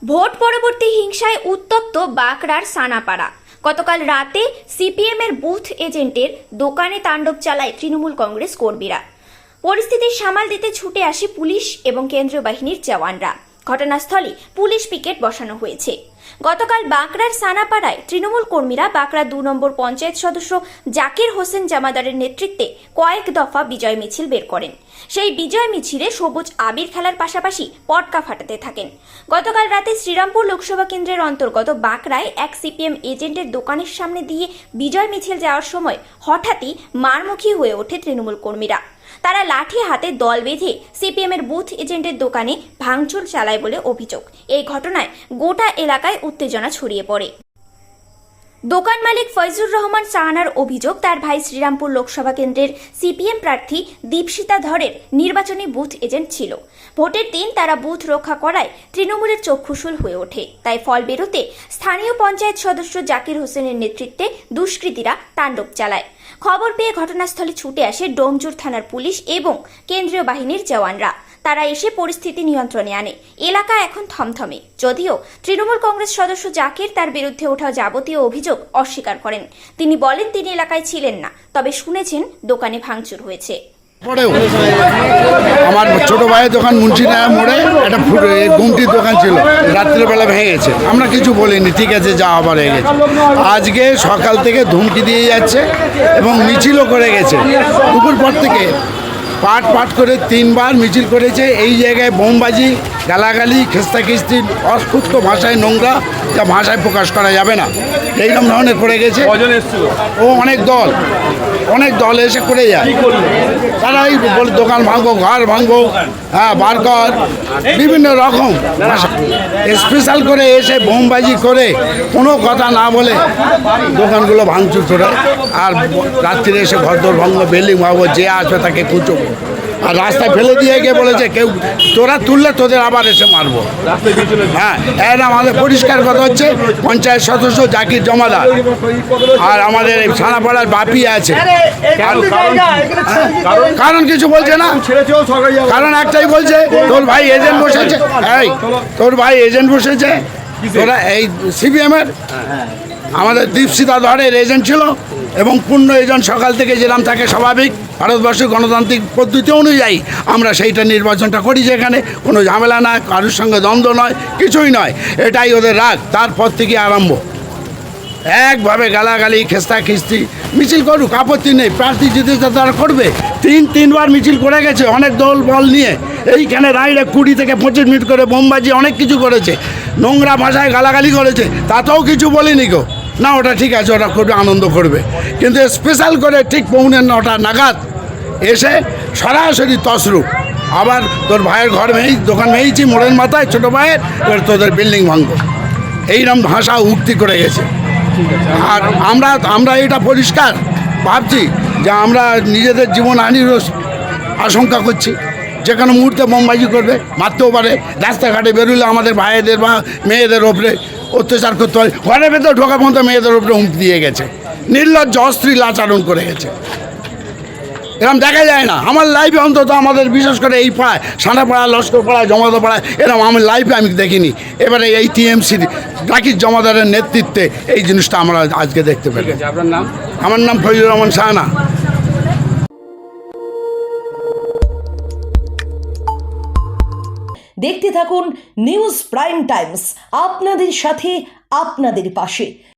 Vote পরবর্তী হিংসায় উত্তপ্ত বাঁকড়ার সানাপাড়া। গতকাল রাতে সিপিএম এর বুথ এজেন্টের দোকানে তাণ্ডব চালায় তৃণমূল কংগ্রেস কর্মীরা। পরিস্থিতি সামাল দিতে ছুটে আসে পুলিশ এবং কেন্দ্রীয় বাহিনীর জওয়ানরা। ঘটনাস্থলে পুলিশ পিকেট বসানো হয়েছে। গতকাল বাঁকড়ার সানাপাড়ায় তৃণমূল কর্মীরা বাঁকড়া ২ নম্বর পঞ্চায়েত সদস্য জাকির হোসেন জামাদারের নেতৃত্বে কয়েক দফা বিজয় মিছিল বের করেন। সেই বিজয় মিছিলে সবুজ আবির খেলার পাশাপাশি পটকা ফাটাতে থাকেন। গতকাল রাতে শ্রীরামপুর লোকসভা কেন্দ্রের অন্তর্গত বাঁকড়ায় এক সিপিএম এজেন্টের দোকানের সামনে দিয়ে বিজয় মিছিল যাওয়ার সময় হঠাৎই মারমুখী হয়ে ওঠে তৃণমূল কর্মীরা। তারা লাঠি হাতে দল বেঁধে সিপিএম এর বুথ এজেন্টের দোকানে ভাঙচুর চালায় বলে অভিযোগ। এই ঘটনায় গোটা এলাকায় উত্তেজনা ছড়িয়ে পড়ে। দোকান মালিক ফয়জুর রহমান সাহানার অভিযোগ, তার ভাই শ্রীরামপুর লোকসভা কেন্দ্রের সিপিএম প্রার্থী দীপশিতা ধরের নির্বাচনী বুথ এজেন্ট ছিল। ভোটের দিন তারা বুথ রক্ষা করায় তৃণমূলের চক্ষুশূল হয়ে ওঠে। তাই ফল বেরোতে স্থানীয় পঞ্চায়েত সদস্য জাকির হোসেনের নেতৃত্বে দুষ্কৃতীরা তাণ্ডব চালায়। খবর পেয়ে ঘটনাস্থলে ছুটে আসে ডোমজুর থানার পুলিশ এবং কেন্দ্রীয় বাহিনীর জওয়ানরা। তারা এসে পরিস্থিতি নিয়ন্ত্রণে আনে। এলাকা এখন থমথমে। যদিও তৃণমূল কংগ্রেস সদস্য জাকির তার বিরুদ্ধে ওঠা যাবতীয় অভিযোগ অস্বীকার করেন। তিনি বলেন তিনি এলাকায় ছিলেন না, তবে শুনেছেন দোকানে ভাঙচুর হয়েছে। পরেও আমার ছোট ভাইয়ের দোকান মুন্সিনায়া মোড়ে একটা গুমটির দোকান ছিল, রাত্রেবেলা ভেঙে গেছে। আমরা কিছু বলিনি, ঠিক আছে যা আবার হয়ে গেছে। আজকে সকাল থেকে ধমকি দিয়ে যাচ্ছে এবং মিছিলও করে গেছে। দুপুর পর থেকে পাট পাট করে 3 বার মিছিল করেছে। এই জায়গায় বোমবাজি, গালাগালি, খেস্তাখিস্তি, অস্ফুট ভাষায় নোংরা, যা ভাষায় প্রকাশ করা যাবে না, এইরকম ধরনের করে গেছে। ও অনেক দল এসে করে যায়। তারা এই বলে দোকান ভাঙবো, ঘর ভাঙবো, হ্যাঁ বার কর, বিভিন্ন রকম ভাষা স্পেশাল করে এসে বোমবাজি করে কোনো কথা না বলে দোকানগুলো ভাঙচুর করে। আর রাত্রিরে এসে ঘরদোর ভাঙবো, বিল্ডিং ভাঙবো, যে আসবে তাকে কুচবো। আর রাস্তায় ফেলে দিয়ে গিয়ে বলেছে কেউ তোরা তুললে তোদের আবার এসে মারবো। হ্যাঁ, এর আমাদের পরিষ্কার কথা হচ্ছে পঞ্চায়েত সদস্য জাকির জমাদার আর আমাদের এই সানাপাড়ার বাপি আছে। কারণ কিছু বলছে না, কারণ একটাই বলছে তোর ভাই এজেন্ট বসেছে, তোর ভাই এজেন্ট বসেছে। তোরা এই সিপিএম এর আমাদের দীপশিতা ধরের এজেন্ট ছিল এবং পূর্ণ এজেন্ট সকাল থেকে যেরাম থাকে স্বাভাবিক ভারতবর্ষের গণতান্ত্রিক পদ্ধতি অনুযায়ী আমরা সেইটা নির্বাচনটা করি, যেখানে কোনো ঝামেলা নয়, কারোর সঙ্গে দ্বন্দ্ব নয়, কিছুই নয়। এটাই ওদের রাগ। তারপর থেকে আরম্ভ একভাবে গালাগালি, খেস্তাখিস্তি। মিছিল করুক, আপত্তি নেই, প্রার্থী জিতেছে তারা করবে। 3বার মিছিল করে গেছে অনেক দল বল নিয়ে। এইখানে রাইডে 20 থেকে 25 মিনিট করে বোমবাজি অনেক কিছু করেছে, নোংরা ভাষায় গালাগালি করেছে, তাতেও কিছু বলিনি কেউ। না ওটা ঠিক আছে, ওটা করবে, আনন্দ করবে। কিন্তু স্পেশাল করে ঠিক 9:45 নাগাদ এসে সরাসরি তসরূপ আবার তোর ভাইয়ের ঘর দোকান ভেঙেছি মোড়ের মাথায়, ছোটো ভাইয়ের, এবার তোদের বিল্ডিং ভাঙবো, এইরকম ভাষা উক্তি করে গেছে। আর আমরা এটা পরিষ্কার ভাবছি যে আমরা নিজেদের জীবনহানির আশঙ্কা করছি। যে কোনো মুহূর্তে বোমবাজি করবে, মারতেও পারে। রাস্তাঘাটে বেরোলে আমাদের ভাইদের বা মেয়েদের ওপরে অত্যাচার করতে হয়। ঘরের ভেতর ঢোকা পর্যন্ত মেয়েদের ওপরে হুমকি দিয়ে গেছে, নির্লজ্জ অশ্লীল আচরণ করে গেছে। এরকম দেখা যায় না আমার লাইফে, অন্তত আমাদের বিশেষ করে এই পাড়ায়, সানাপাড়া, লস্করপাড়া, জমাদাপাড়ায়, এরকম আমার লাইফে আমি দেখিনি। এবারে এই টিএমসির জাকির জমাদারের নেতৃত্বে এই জিনিসটা আমরা আজকে দেখতে পেলাম। আপনার নাম? আমার নাম ফয়জুর রহমান সাহানা। দেখতে থাকুন নিউজ প্রাইম টাইমস, আপনাদের সাথে, আপনাদের পাশে।